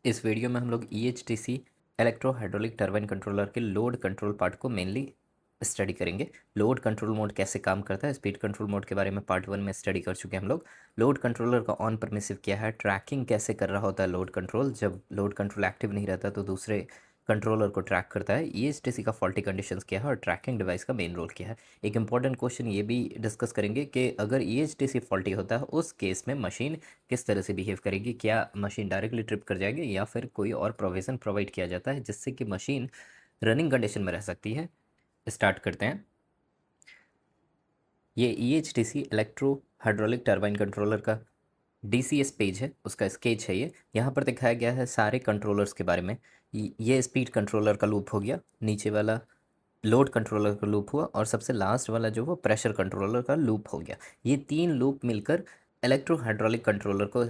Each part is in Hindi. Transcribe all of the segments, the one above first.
इस वीडियो में हम लोग EHTC electro hydraulic turbine controller के लोड कंट्रोल पार्ट को मेनली स्टडी करेंगे। लोड कंट्रोल मोड कैसे काम करता है, स्पीड कंट्रोल मोड के बारे में पार्ट 1 में स्टडी कर चुके हैं हम लोग। लोड कंट्रोलर का ऑन परमिसिव क्या है, ट्रैकिंग कैसे कर रहा होता है लोड कंट्रोल, जब लोड कंट्रोल एक्टिव नहीं रहता तो दूसरे कंट्रोलर को ट्रैक करता है। EHTC का फॉल्टी कंडीशंस क्या है और ट्रैकिंग डिवाइस का मेन रोल क्या है। एक इंपॉर्टेंट क्वेश्चन ये भी डिस्कस करेंगे कि अगर EHTC फॉल्टी होता है उस केस में मशीन किस तरह से बिहेव करेगी, क्या मशीन डायरेक्टली ट्रिप कर जाएगी या फिर कोई और प्रोविज़न प्रोवाइड किया जाता है जिससे कि मशीन रनिंग कंडीशन में रह सकती है। स्टार्ट करते हैं। ये EHTC electro hydraulic turbine controller का DCS पेज है, उसका स्केच है ये। यहाँ पर दिखाया गया है सारे कंट्रोलर्स के बारे में। ये स्पीड कंट्रोलर का लूप हो गया, नीचे वाला लोड कंट्रोलर का लूप हुआ और सबसे लास्ट वाला जो वो प्रेशर कंट्रोलर का लूप हो गया। ये तीन लूप मिलकर इलेक्ट्रो हाइड्रोलिक कंट्रोलर को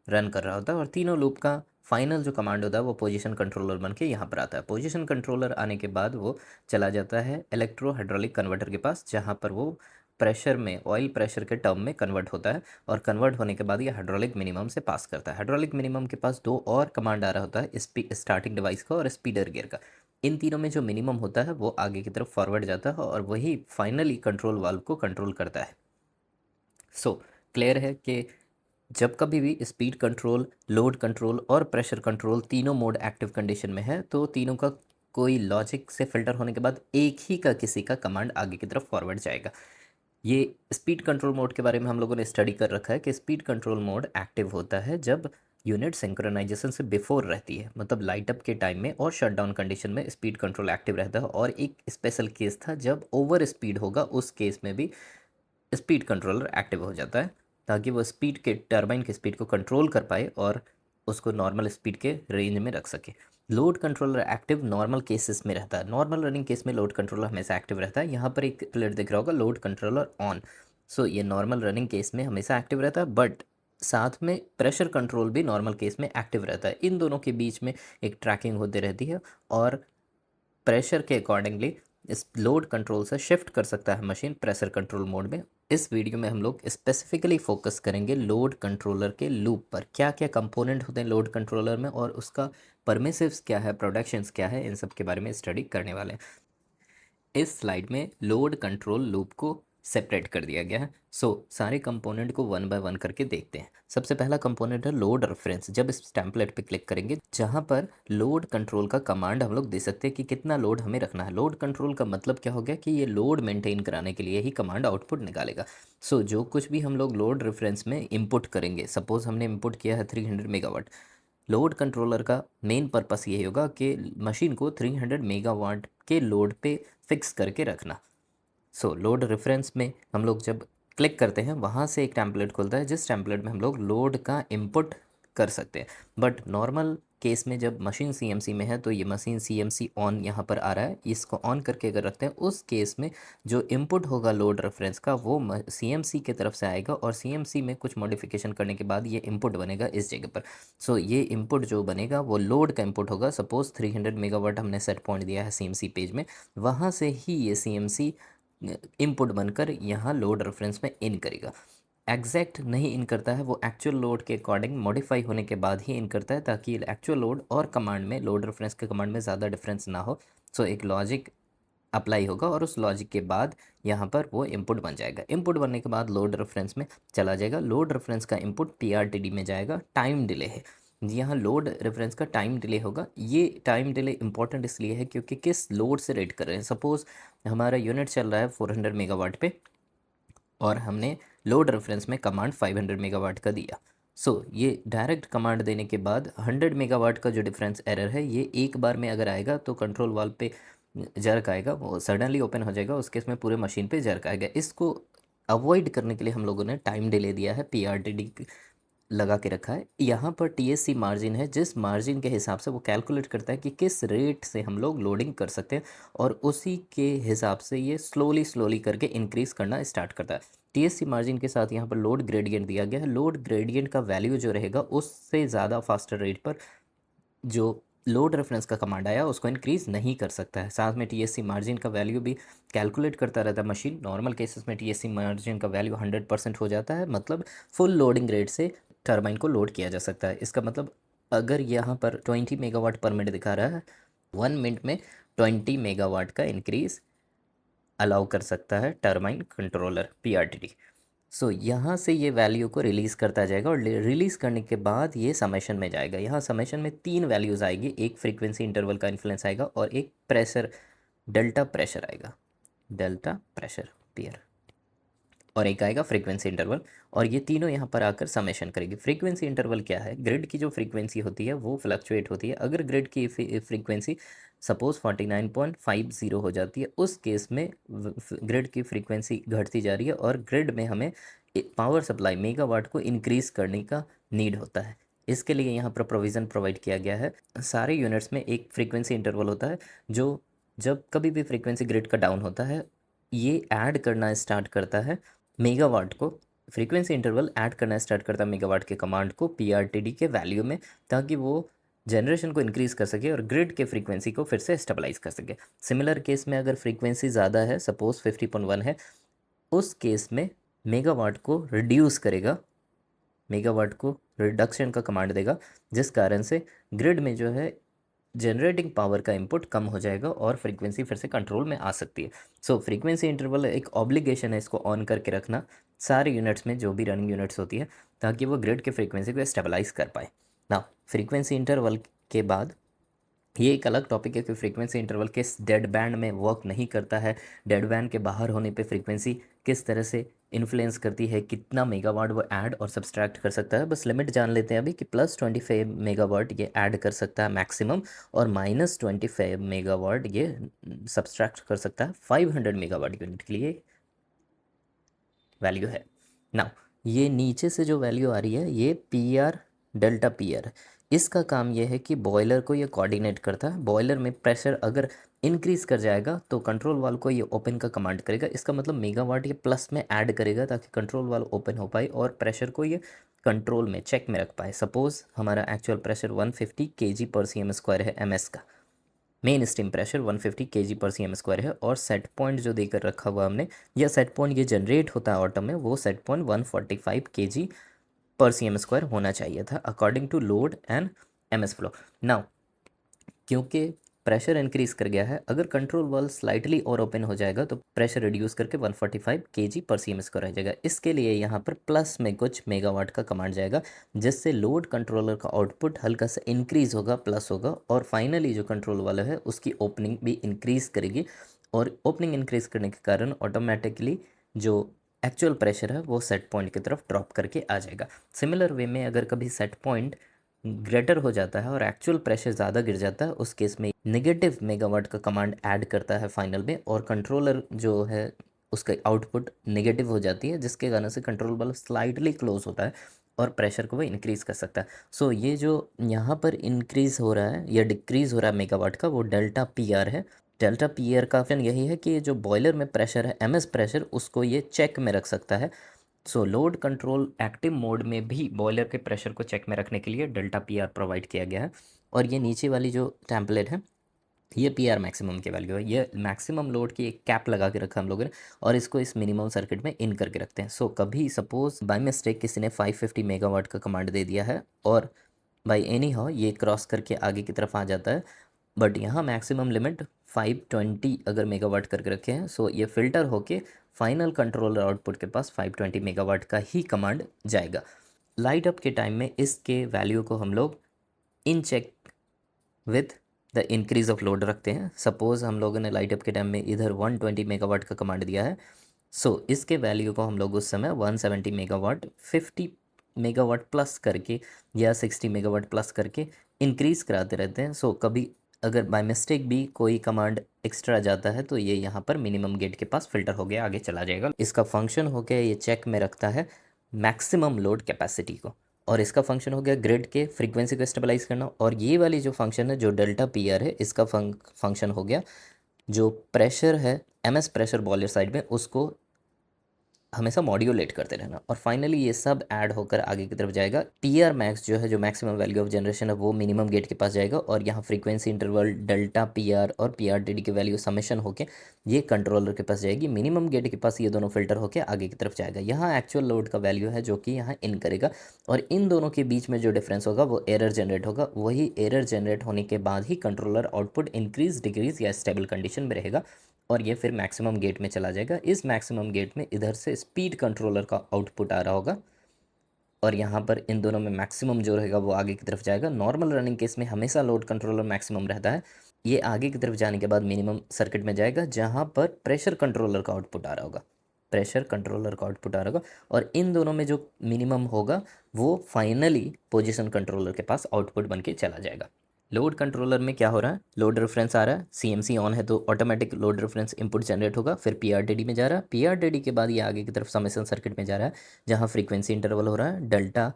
रन कर रहा होता है और तीनों लूप का फाइनल जो कमांड होता है वो पोजीशन कंट्रोलर बन के यहाँ पर आता है। पोजीशन कंट्रोलर आने के बाद वो चला जाता है इलेक्ट्रो हाइड्रोलिक कन्वर्टर के पास, जहाँ पर वो प्रेशर में ऑयल प्रेशर के टर्म में कन्वर्ट होता है और कन्वर्ट होने के बाद ये हाइड्रोलिक मिनिमम से पास करता है। हाइड्रोलिक मिनिमम के पास दो और कमांड आ रहा होता है, स्टार्टिंग डिवाइस का और स्पीडर गियर का। इन तीनों में जो मिनिमम होता है वो आगे की तरफ फॉरवर्ड जाता है और वही फाइनली कंट्रोल वाल्व को कंट्रोल करता है। क्लियर है कि जब कभी भी स्पीड कंट्रोल, लोड कंट्रोल और प्रेशर कंट्रोल तीनों मोड एक्टिव कंडीशन में है तो तीनों का कोई लॉजिक से फिल्टर होने के बाद एक ही का किसी का कमांड आगे की तरफ फॉरवर्ड जाएगा। ये स्पीड कंट्रोल मोड के बारे में हम लोगों ने स्टडी कर रखा है कि स्पीड कंट्रोल मोड एक्टिव होता है जब यूनिट सिंक्रोनाइजेशन से बिफोर रहती है, मतलब लाइट अप के टाइम में और शट डाउन कंडीशन में स्पीड कंट्रोल एक्टिव रहता है। और एक स्पेशल केस था जब ओवर स्पीड होगा, उस केस में भी स्पीड कंट्रोलर एक्टिव हो जाता है ताकि वो स्पीड के टर्बाइन की स्पीड को कंट्रोल कर पाए और उसको नॉर्मल स्पीड के रेंज में रख सके। Load controller active normal cases में रहता है, नॉर्मल रनिंग केस में लोड कंट्रोलर हमेशा एक्टिव रहता है। यहाँ पर एक प्लेट दिख रहा होगा, लोड कंट्रोलर ऑन। ये नॉर्मल रनिंग केस में हमेशा एक्टिव रहता है, बट साथ में प्रेशर कंट्रोल भी नॉर्मल केस में एक्टिव रहता है। इन दोनों के बीच में एक ट्रैकिंग होती रहती है और प्रेशर के अकॉर्डिंगली इस लोड कंट्रोल से शिफ्ट कर सकता है मशीन प्रेशर कंट्रोल मोड में। इस वीडियो में हम लोग स्पेसिफिकली फोकस करेंगे लोड कंट्रोलर के लूप पर, क्या क्या कंपोनेंट होते हैं लोड कंट्रोलर में और उसका परमिसिव्स क्या है, प्रोडक्शंस क्या है, इन सब के बारे में स्टडी करने वाले हैं। इस स्लाइड में लोड कंट्रोल लूप को सेपरेट कर दिया गया है। सारे कंपोनेंट को वन बाय वन करके देखते हैं। सबसे पहला कंपोनेंट है लोड रेफरेंस। जब इस टेम्पलेट पे क्लिक करेंगे जहाँ पर लोड कंट्रोल का कमांड हम लोग दे सकते हैं कि कितना लोड हमें रखना है। लोड कंट्रोल का मतलब क्या हो गया कि ये लोड मेंटेन कराने के लिए ही कमांड आउटपुट निकालेगा। जो कुछ भी हम लोग लोड रेफरेंस में इनपुट करेंगे, सपोज हमने इनपुट किया है 300 मेगावाट, लोड कंट्रोलर का मेन पर्पस यही होगा कि मशीन को 300 मेगावाट के लोड पे फिक्स करके रखना। लोड रेफरेंस में हम लोग जब क्लिक करते हैं वहाँ से एक टेम्पलेट खुलता है जिस टेम्पलेट में हम लोग लोड का इनपुट कर सकते हैं। बट नॉर्मल केस में जब मशीन CMC में है तो ये मशीन CMC ऑन यहाँ पर आ रहा है, इसको ऑन करके अगर रखते हैं उस केस में जो इनपुट होगा लोड रेफरेंस का वो CMC की तरफ से आएगा और CMC में कुछ मॉडिफिकेशन करने के बाद ये इनपुट बनेगा इस जगह पर। ये इनपुट जो बनेगा वो लोड का इनपुट होगा। सपोज 300 मेगावाट हमने सेट पॉइंट दिया है CMC पेज में, वहाँ से ही ये CMC इनपुट बनकर यहाँ लोड रेफरेंस में इन करेगा। एग्जैक्ट नहीं इन करता है, वो एक्चुअल लोड के अकॉर्डिंग मॉडिफाई होने के बाद ही इन करता है ताकि एक्चुअल लोड और कमांड में, लोड रेफरेंस के कमांड में ज़्यादा डिफरेंस ना हो। एक लॉजिक अप्लाई होगा और उस लॉजिक के बाद यहाँ पर वो इनपुट बन जाएगा। इनपुट बनने के बाद लोड रेफरेंस में चला जाएगा। लोड रेफरेंस का इनपुट PRTD में जाएगा। टाइम डिले है यहाँ, लोड रेफरेंस का टाइम डिले होगा। ये टाइम डिले इंपॉर्टेंट इसलिए है क्योंकि किस लोड से रेट कर रहे हैं। सपोज हमारा यूनिट चल रहा है 400 मेगावाट पे और हमने लोड रेफरेंस में कमांड 500 मेगावाट का दिया। ये डायरेक्ट कमांड देने के बाद 100 मेगावाट का जो डिफरेंस एरर है ये एक बार में अगर आएगा तो कंट्रोल वाल्व पे जर्क आएगा, वो सडनली ओपन हो जाएगा, उस केस में पूरे मशीन पे जर्क आएगा। इसको अवॉइड करने के लिए हम लोगों ने टाइम डिले दिया है, PRTD लगा के रखा है। यहाँ पर TSC मार्जिन है, जिस मार्जिन के हिसाब से वो कैलकुलेट करता है कि किस रेट से हम लोग लोडिंग कर सकते हैं और उसी के हिसाब से ये स्लोली करके इंक्रीज़ करना स्टार्ट करता है। TSC मार्जिन के साथ यहाँ पर लोड ग्रेडियंट दिया गया है। लोड ग्रेडियंट का वैल्यू जो रहेगा उससे ज़्यादा फास्टर रेट पर जो लोड रेफरेंस का कमांड आया उसको इंक्रीज़ नहीं कर सकता है। साथ में टीएससी मार्जिन का वैल्यू भी कैलकुलेट करता रहता है मशीन। नॉर्मल केसेस में टीएससी मार्जिन का वैल्यू 100% हो जाता है, मतलब फुल लोडिंग रेट से टरबाइन को लोड किया जा सकता है। इसका मतलब अगर यहाँ पर 20 मेगावाट पर मिनट दिखा रहा है, 1 मिनट में 20 मेगावाट का इंक्रीज़ अलाउ कर सकता है टरबाइन कंट्रोलर पीआरटीडी। सो यहाँ से ये वैल्यू को रिलीज़ करता जाएगा और रिलीज़ करने के बाद ये समेशन में जाएगा। यहाँ समेशन में 3 वैल्यूज़ आएगी, एक फ्रीक्वेंसी इंटरवल का इन्फ्लुएंस आएगा और एक प्रेशर डेल्टा प्रेशर आएगा, डेल्टा प्रेशर पीआर, और एक आएगा फ्रीक्वेंसी इंटरवल। और ये तीनों यहाँ पर आकर समेशन करेगी। फ्रीक्वेंसी इंटरवल क्या है? ग्रिड की जो फ्रीक्वेंसी होती है वो फ्लक्चुएट होती है। अगर ग्रिड की फ्रीक्वेंसी सपोज 49.50 हो जाती है, उस केस में ग्रिड की फ्रीक्वेंसी घटती जा रही है और ग्रिड में हमें पावर सप्लाई मेगावाट को इंक्रीज़ करने का नीड होता है। इसके लिए यहाँ पर प्रोविज़न प्रोवाइड किया गया है। सारे यूनिट्स में एक फ्रीक्वेंसी इंटरवल होता है जो जब कभी भी फ्रीक्वेंसी ग्रिड का डाउन होता है, ये ऐड करना स्टार्ट करता है मेगावाट को। फ्रीक्वेंसी इंटरवल ऐड करना स्टार्ट करता है मेगावाट के कमांड को पीआरटीडी के वैल्यू में, ताकि वो जनरेशन को इंक्रीज़ कर सके और ग्रिड के फ्रीक्वेंसी को फिर से स्टेबलाइज कर सके। सिमिलर केस में अगर फ्रीक्वेंसी ज़्यादा है, सपोज 50.1 है, उस केस में मेगावाट को रिड्यूस करेगा, मेगावाट को रिडक्शन का कमांड देगा, जिस कारण से ग्रिड में जो है जनरेटिंग पावर का इनपुट कम हो जाएगा और फ्रीक्वेंसी फिर से कंट्रोल में आ सकती है। सो फ्रीक्वेंसी इंटरवल एक ऑब्लिगेशन है इसको ऑन करके रखना सारे यूनिट्स में, जो भी रनिंग यूनिट्स होती है, ताकि वो ग्रिड के फ्रीक्वेंसी को स्टेबलाइज कर पाए ना। फ्रीक्वेंसी इंटरवल के बाद ये एक अलग टॉपिक है कि फ्रीक्वेंसी इंटरवल किस डेड बैंड में वर्क नहीं करता है, डेड बैंड के बाहर होने पे फ्रीक्वेंसी किस तरह से इन्फ्लुएंस करती है, कितना मेगावाट वो ऐड और सब्सट्रैक्ट कर सकता है। बस लिमिट जान लेते हैं अभी कि +25 मेगावाट ये ऐड कर सकता है मैक्सिमम, और -25 मेगावाट ये सब्सट्रैक्ट कर सकता है। 500 मेगावाट यूनिट के लिए वैल्यू है ना। ये नीचे से जो वैल्यू आ रही है ये P R delta P R, इसका काम यह है कि बॉयलर को ये कोऑर्डिनेट करता है। बॉयलर में प्रेशर अगर इंक्रीज़ कर जाएगा तो कंट्रोल वाल्व को ये ओपन का कमांड करेगा। इसका मतलब मेगावाट ये प्लस में ऐड करेगा ताकि कंट्रोल वाल्व ओपन हो पाए और प्रेशर को ये कंट्रोल में चेक में रख पाए। सपोज़ हमारा एक्चुअल प्रेशर 150 kg पर cm² है एमएस का, मेन स्टीम प्रेशर 150 kg पर cm² है, और सेट पॉइंट जो देकर रखा हुआ हमने, या सेट पॉइंट ये जनरेट होता है ऑटो में, वो सेट पॉइंट 145 kg पर cm² होना चाहिए था according to load and MS flow. Now क्योंकि प्रेशर इंक्रीज कर गया है, अगर कंट्रोल वाल्व स्लाइटली और ओपन हो जाएगा तो प्रेशर रिड्यूस करके 145 kg पर cm² रह जाएगा। इसके लिए यहाँ पर प्लस में कुछ मेगावाट का कमांड जाएगा, जिससे लोड कंट्रोलर का आउटपुट हल्का सा इंक्रीज होगा, प्लस होगा, और फाइनली जो कंट्रोल वाला है उसकी ओपनिंग भी इंक्रीज करेगी, और ओपनिंग इंक्रीज करने के कारण ऑटोमेटिकली जो एक्चुअल प्रेशर है वो सेट पॉइंट की तरफ ड्रॉप करके आ जाएगा। सिमिलर वे में अगर कभी सेट पॉइंट ग्रेटर हो जाता है और एक्चुअल प्रेशर ज़्यादा गिर जाता है, उस केस में नेगेटिव मेगावाट का कमांड ऐड करता है फाइनल में, और कंट्रोलर जो है उसका आउटपुट नेगेटिव हो जाती है, जिसके कारण से कंट्रोल वाल्व स्लाइटली क्लोज होता है और प्रेशर को वो इंक्रीज़ कर सकता है। सो ये जो यहाँ पर इंक्रीज़ हो रहा है या डिक्रीज़ हो रहा है मेगावाट का, वो डेल्टा पी आर है। डेल्टा पी आर का फंक्शन यही है कि जो बॉयलर में प्रेशर है एमएस प्रेशर, उसको ये चेक में रख सकता है। सो लोड कंट्रोल एक्टिव मोड में भी बॉयलर के प्रेशर को चेक में रखने के लिए डेल्टा पी आर प्रोवाइड किया गया है। और ये नीचे वाली जो टेम्पलेट है ये पी आर मैक्सिमम की वैल्यू है। ये मैक्सिमम लोड की एक कैप लगा के रखा हम लोगों ने, और इसको इस मिनिमम सर्किट में इन करके रखते हैं। सो कभी सपोज बाय मिस्टेक किसी ने 550 मेगावाट का कमांड दे दिया है और बाई एनी हाउ ये क्रॉस करके आगे की तरफ आ जाता है, बट यहाँ मैक्सिमम लिमिट 520 अगर मेगावाट करके रखे हैं, सो ये फ़िल्टर होके फाइनल कंट्रोलर आउटपुट के पास 520 मेगावाट का ही कमांड जाएगा। लाइट अप के टाइम में इसके वैल्यू को हम लोग in check with the increase of load रखते हैं। सपोज़ हम लोगों ने लाइट अप के टाइम में इधर 120 मेगावाट का कमांड दिया है, सो इसके वैल्यू को हम लोग उस समय 170 मेगावाट 50 मेगावाट प्लस करके या 60 मेगावाट प्लस करके इंक्रीज़ कराते रहते हैं। सो कभी अगर बाय मिस्टेक भी कोई कमांड एक्स्ट्रा जाता है तो ये यहाँ पर मिनिमम गेट के पास फिल्टर हो गया आगे चला जाएगा। इसका फंक्शन हो गया ये चेक में रखता है मैक्सिमम लोड कैपेसिटी को, और इसका फंक्शन हो गया ग्रिड के फ्रीक्वेंसी को स्टेबलाइज करना। और ये वाली जो फंक्शन है जो डेल्टा पी आर है, इसका फंक्शन हो गया जो प्रेशर है एमएस प्रेशर बॉयलर साइड में उसको हमेशा मॉड्यूलेट करते रहना। और फाइनली ये सब ऐड होकर आगे की तरफ जाएगा। पीआर मैक्स जो है, जो मैक्सिमम वैल्यू ऑफ जनरेशन है, वो मिनिमम गेट के पास जाएगा और यहाँ फ्रीक्वेंसी इंटरवल डेल्टा पीआर और पीआरटीडी की वैल्यू समेशन होके ये कंट्रोलर के पास जाएगी। मिनिमम गेट के पास ये दोनों फिल्टर होके आगे की तरफ जाएगा। यहाँ एक्चुअल लोड का वैल्यू है जो कि यहाँ इन करेगा और इन दोनों के बीच में जो डिफरेंस होगा वो एरर जनरेट होगा। वही एरर जनरेट होने के बाद ही कंट्रोलर आउटपुट इंक्रीज डिक्रीज या स्टेबल कंडीशन में रहेगा और ये फिर मैक्सिमम गेट में चला जाएगा। इस मैक्सिमम गेट में इधर से स्पीड कंट्रोलर का आउटपुट आ रहा होगा और यहाँ पर इन दोनों में मैक्सिमम जो रहेगा वो आगे की तरफ जाएगा। नॉर्मल रनिंग केस में हमेशा लोड कंट्रोलर मैक्सिमम रहता है। ये आगे की तरफ जाने के बाद मिनिमम सर्किट में जाएगा जहाँ पर प्रेशर कंट्रोलर का आउटपुट आ रहा होगा। प्रेशर कंट्रोलर का आउटपुट आ रहा होगा और इन दोनों में जो मिनिमम होगा वो फाइनली पोजीशन कंट्रोलर के पास आउटपुट बन के चला जाएगा। लोड कंट्रोलर में क्या हो रहा है, लोड रेफरेंस आ रहा है, सीएमसी ऑन है तो automatic load reference input generate होगा। फिर पीआरटीडी में जा रहा है, पीआरटीडी के बाद ये आगे की तरफ समेशन सर्किट में जा रहा है जहाँ फ्रीक्वेंसी इंटरवल हो रहा है, डेल्टा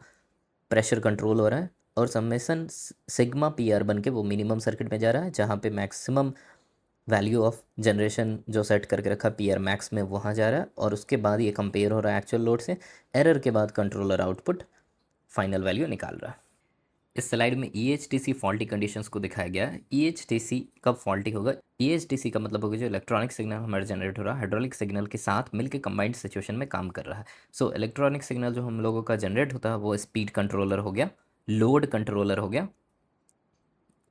प्रेशर कंट्रोल हो रहा है और समेशन सिग्मा पीआर बन के वो मिनिमम सर्किट में जा रहा है जहाँ पे मैक्सिमम वैल्यू ऑफ जनरेशन जो सेट करके रखा पीआर मैक्स में वहाँ जा रहा है और उसके बाद ये कंपेयर हो रहा है एक्चुअल लोड से। एरर के बाद कंट्रोलर आउटपुट फाइनल वैल्यू निकाल रहा है। इस स्लाइड में EHTC फॉल्टी कंडीशंस को दिखाया गया है। EHTC कब फॉल्टी होगा? EHTC का मतलब होगा जो इलेक्ट्रॉनिक सिग्नल हमारा जनरेट हो रहा है हाइड्रोलिक सिग्नल के साथ मिलकर कंबाइंड सिचुएशन में काम कर रहा है। सो इलेक्ट्रॉनिक सिग्नल जो हम लोगों का जनरेट होता है वो स्पीड कंट्रोलर हो गया, लोड कंट्रोलर हो गया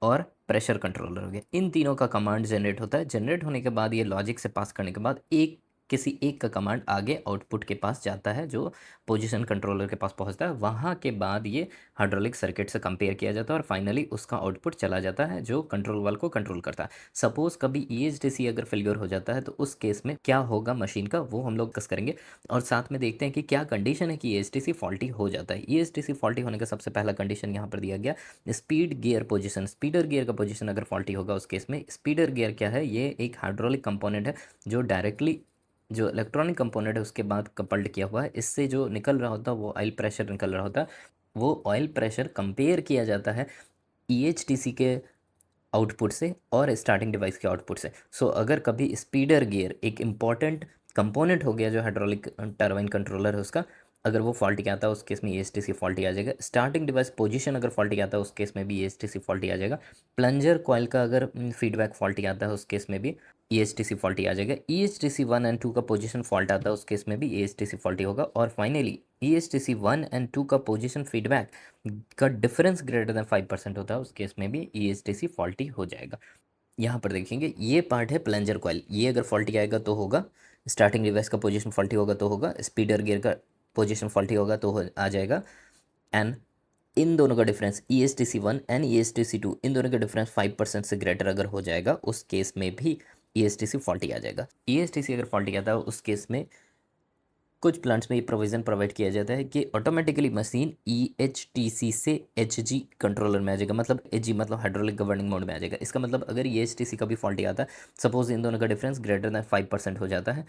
और प्रेशर कंट्रोलर हो गया। इन तीनों का कमांड जनरेट होता है। जनरेट होने के बाद ये लॉजिक से पास करने के बाद किसी एक का कमांड आगे आउटपुट के पास जाता है जो पोजीशन कंट्रोलर के पास पहुंचता है। वहाँ के बाद ये हाइड्रोलिक सर्किट से कंपेयर किया जाता है और फाइनली उसका आउटपुट चला जाता है जो कंट्रोल वाल को कंट्रोल करता है। सपोज कभी EHTC अगर फेलियर हो जाता है तो उस केस में क्या होगा मशीन का, वो हम लोग डिस्कस करेंगे और साथ में देखते हैं कि क्या कंडीशन है कि EHTC फॉल्टी हो जाता है। EHTC फॉल्टी होने का सबसे पहला कंडीशन यहाँ पर दिया गया, स्पीड गियर पोजीशन। स्पीडर गियर का पोजीशन अगर फॉल्टी होगा उस केस में, स्पीडर गियर क्या है, ये एक हाइड्रोलिक कंपोनेंट है जो डायरेक्टली जो इलेक्ट्रॉनिक कंपोनेंट है उसके बाद कपल्ड किया हुआ है। इससे जो निकल रहा होता है वो ऑयल प्रेशर निकल रहा होता है। वो ऑयल प्रेशर कंपेयर किया जाता है EHTC के आउटपुट से और स्टार्टिंग डिवाइस के आउटपुट से। सो अगर कभी स्पीडर गियर एक इम्पॉर्टेंट कंपोनेंट हो गया जो हाइड्रोलिक टरबाइन कंट्रोलर है उसका, अगर वो फॉल्टी आता है उस केस में EHTC फॉल्टी आ जाएगा। स्टार्टिंग डिवाइस पोजीशन अगर फॉल्टी आता है उस केस में भी EHTC फॉल्टी आ जाएगा। प्लंजर कॉइल का अगर फीडबैक फॉल्टी आता है उस केस में भी EHTC फॉल्टी आ जाएगा। EHTC 1 एंड 2 का पोजीशन फॉल्ट आता है उस केस में भी EHTC फॉल्टी होगा। और फाइनली EHTC 1 एंड 2 का पोजीशन फीडबैक का डिफरेंस ग्रेटर देन 5% होता है उस केस में भी EHTC फॉल्टी हो जाएगा। यहाँ पर देखेंगे ये पार्ट है प्लंजर कॉइल, ये अगर फॉल्टी आएगा तो होगा, स्टार्टिंग डिवाइस का पोजीशन फॉल्टी होगा तो होगा, स्पीडर गियर का पोजीशन फॉल्टी होगा तो आ जाएगा। एंड इन दोनों का डिफरेंस EHTC 1 एंड EHTC 2 इन दोनों का डिफरेंस 5% से ग्रेटर अगर हो जाएगा उस केस में भी EHTC फॉल्टी आ जाएगा। EHTC अगर फॉल्टी आता है उस केस में कुछ प्लांट्स में ये प्रोविज़न प्रोवाइड किया जाता है कि ऑटोमेटिकली मशीन EHTC से HG कंट्रोलर में आ जाएगा। मतलब HG मतलब हाइड्रोलिक गवर्निंग मोड में आ जाएगा। इसका मतलब अगर EHTC का भी फॉल्टी आता है, सपोज इन दोनों का डिफरेंस ग्रेटर दैन 5% हो जाता है,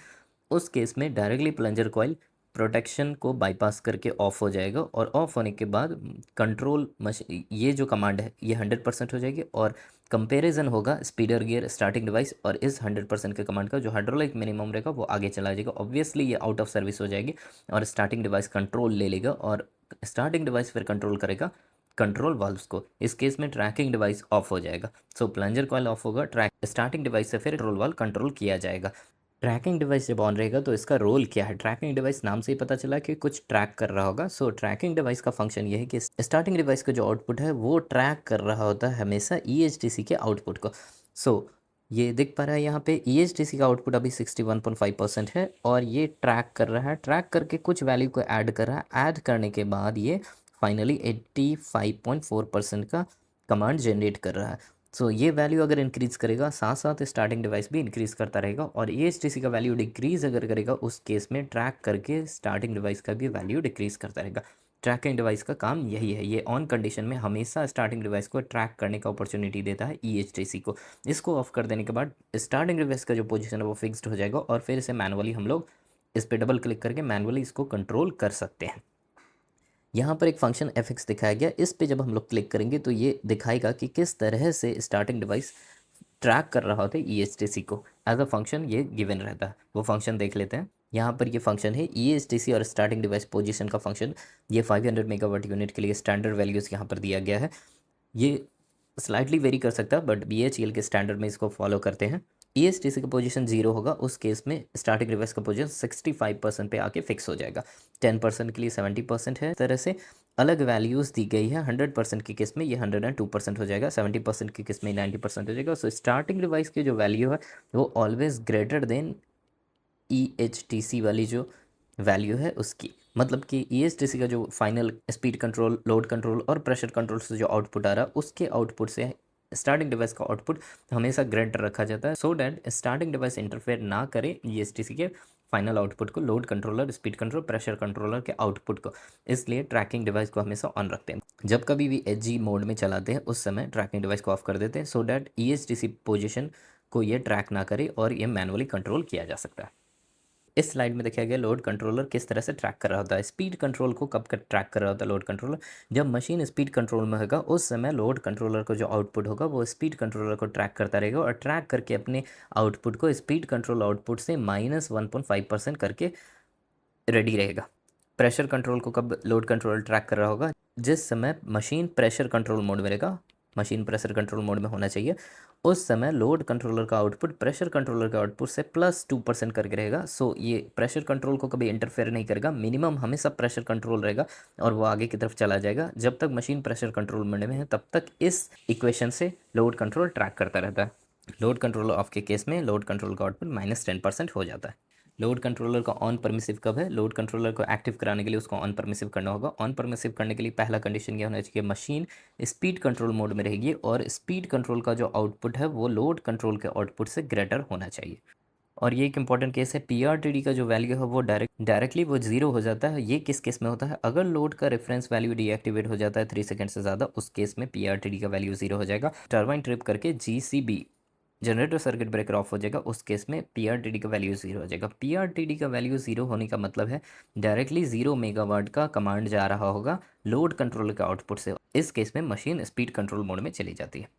उस केस में डायरेक्टली प्लंजर कॉइल प्रोटेक्शन को बाईपास करके ऑफ हो जाएगा और ऑफ होने के बाद कंट्रोल मशीन ये जो कमांड है ये 100% हो जाएगी और कंपैरिजन होगा स्पीडर गियर स्टार्टिंग डिवाइस और इस 100% के कमांड का जो हाइड्रोलिक मिनिमम रहेगा वो आगे चला जाएगा। ऑब्वियसली ये आउट ऑफ सर्विस हो जाएगी और स्टार्टिंग डिवाइस कंट्रोल ले लेगा और स्टार्टिंग डिवाइस फिर कंट्रोल करेगा कंट्रोल वाल्व्स को। इस केस में ट्रैकिंग डिवाइस ऑफ हो जाएगा। सो प्लंजर कॉइल ऑफ होगा, ट्रैक स्टार्टिंग डिवाइस से फिर कंट्रोल वाल्व कंट्रोल किया जाएगा। ट्रैकिंग डिवाइस जब ऑन रहेगा तो इसका रोल क्या है? ट्रैकिंग डिवाइस नाम से ही पता चला कि कुछ ट्रैक कर रहा होगा। सो ट्रैकिंग डिवाइस का फंक्शन ये है कि स्टार्टिंग डिवाइस का जो आउटपुट है वो ट्रैक कर रहा होता है हमेशा EHTC के आउटपुट को। सो ये दिख पा रहा है यहाँ पे EHTC का आउटपुट अभी 61.5% है और ये ट्रैक कर रहा है, ट्रैक करके कुछ वैल्यू को ऐड कर रहा है। ऐड करने के बाद ये फाइनली 85.4% का कमांड जनरेट कर रहा है। सो ये वैल्यू अगर इंक्रीज करेगा साथ साथ स्टार्टिंग डिवाइस भी इंक्रीज करता रहेगा और EHTC का वैल्यू डिक्रीज अगर करेगा उस केस में ट्रैक करके स्टार्टिंग डिवाइस का भी वैल्यू डिक्रीज करता रहेगा। ट्रैकिंग डिवाइस का काम यही है, ये ऑन कंडीशन में हमेशा स्टार्टिंग डिवाइस को ट्रैक करने का अपॉर्चुनिटी देता है EHTC को। इसको ऑफ कर देने के बाद स्टार्टिंग डिवाइस का जो पोजीशन है वो फिक्स्ड हो जाएगा और फिर इसे मैनुअली हम लोग इस पर डबल क्लिक करके मैनुअली इसको कंट्रोल कर सकते हैं। यहाँ पर एक फंक्शन fx दिखाया गया, इस पे जब हम लोग क्लिक करेंगे तो ये दिखाएगा कि किस तरह से स्टार्टिंग डिवाइस ट्रैक कर रहा होता है EHTC को। एज अ फंक्शन ये गिवन रहता है, वो फंक्शन देख लेते हैं। यहाँ पर ये फंक्शन है ESTC और स्टार्टिंग डिवाइस पोजीशन का फंक्शन। ये 500 मेगावाट यूनिट के लिए स्टैंडर्ड वैल्यूज़ यहाँ पर दिया गया है। ये स्लाइटली वेरी कर सकता है बट BHEL के स्टैंडर्ड में इसको फॉलो करते हैं। ESTC का पोजीशन 0 होगा, उस केस में स्टार्टिंग डिवाइस का पोजीशन 65% पे आके फिक्स हो जाएगा। 10% के लिए 70% है। इस तरह से अलग वैल्यूज़ दी गई है। 100% की केस में ये 102% हो जाएगा, 70% की केस में 90% हो जाएगा। सो स्टार्टिंग डिवाइस की जो वैल्यू है वो ऑलवेज ग्रेटर देन EHTC वाली जो वैल्यू है उसकी। मतलब कि ESTC का जो final speed control, load control और प्रेशर कंट्रोल से जो आउटपुट आ रहा है उसके आउटपुट से स्टार्टिंग डिवाइस का आउटपुट हमेशा ग्रेटर रखा जाता है, so that starting device interfere ना करे ESTC के फाइनल आउटपुट को, load controller, speed control, pressure controller के आउटपुट को। इसलिए ट्रैकिंग डिवाइस को हमेशा ऑन रखते हैं। जब कभी भी HG मोड में चलाते हैं उस समय ट्रैकिंग डिवाइस को ऑफ कर देते हैं, सो डैट ESTC पोजिशन को ये ट्रैक ना करे और ये मैनुअली कंट्रोल किया जा सकता है। इस स्लाइड में देखा गया लोड कंट्रोलर किस तरह से ट्रैक कर रहा होता है। स्पीड कंट्रोल को कब कर ट्रैक कर रहा होता है लोड कंट्रोलर, जब मशीन स्पीड कंट्रोल में होगा उस समय लोड कंट्रोलर को जो आउटपुट होगा वो स्पीड कंट्रोलर को ट्रैक करता रहेगा और ट्रैक करके अपने आउटपुट को स्पीड कंट्रोल आउटपुट से -1.5% करके रेडी रहेगा। प्रेशर कंट्रोल को कब लोड कंट्रोलर ट्रैक कर रहा होगा, जिस समय मशीन प्रेशर कंट्रोल मोड में रहेगा, मशीन प्रेशर कंट्रोल मोड में होना चाहिए, उस समय लोड कंट्रोलर का आउटपुट प्रेशर कंट्रोलर के आउटपुट से +2% करके रहेगा। सो ये प्रेशर कंट्रोल को कभी इंटरफेयर नहीं करेगा, मिनिमम हमेशा प्रेशर कंट्रोल रहेगा और वो आगे की तरफ चला जाएगा। जब तक मशीन प्रेशर कंट्रोल मोड में है तब तक इस इक्वेशन से लोड कंट्रोल ट्रैक करता रहता है। लोड कंट्रोल ऑफ के केस में लोड कंट्रोल का आउटपुट -10% हो जाता है। लोड कंट्रोलर का ऑन परमिसिव कब है, लोड कंट्रोलर को एक्टिव कराने के लिए उसको ऑन परमिसिव करना होगा। ऑन परमिसिव करने के लिए पहला कंडीशन क्या होना चाहिए, मशीन स्पीड कंट्रोल मोड में रहेगी और स्पीड कंट्रोल का जो आउटपुट है वो लोड कंट्रोल के आउटपुट से ग्रेटर होना चाहिए। और ये एक इंपॉर्टेंट केस है, PRTD का जो वैल्यू है वो डायरेक्टली वो 0 हो जाता है। ये किस केस में होता है, अगर लोड का रेफरेंस वैल्यू डीएक्टिवेट हो जाता है 3 सेकंड से ज़्यादा, उस केस में PRTD का वैल्यू 0 हो जाएगा। टर्बाइन ट्रिप करके GCB generator circuit breaker of हो जाएगा, उस केस में PRTD का वैल्यू 0 हो जाएगा। PRTD का वैल्यू 0 होने का मतलब है डायरेक्टली 0 मेगावाट का कमांड जा रहा होगा लोड कंट्रोलर के आउटपुट से। इस केस में मशीन स्पीड कंट्रोल मोड में चली जाती है।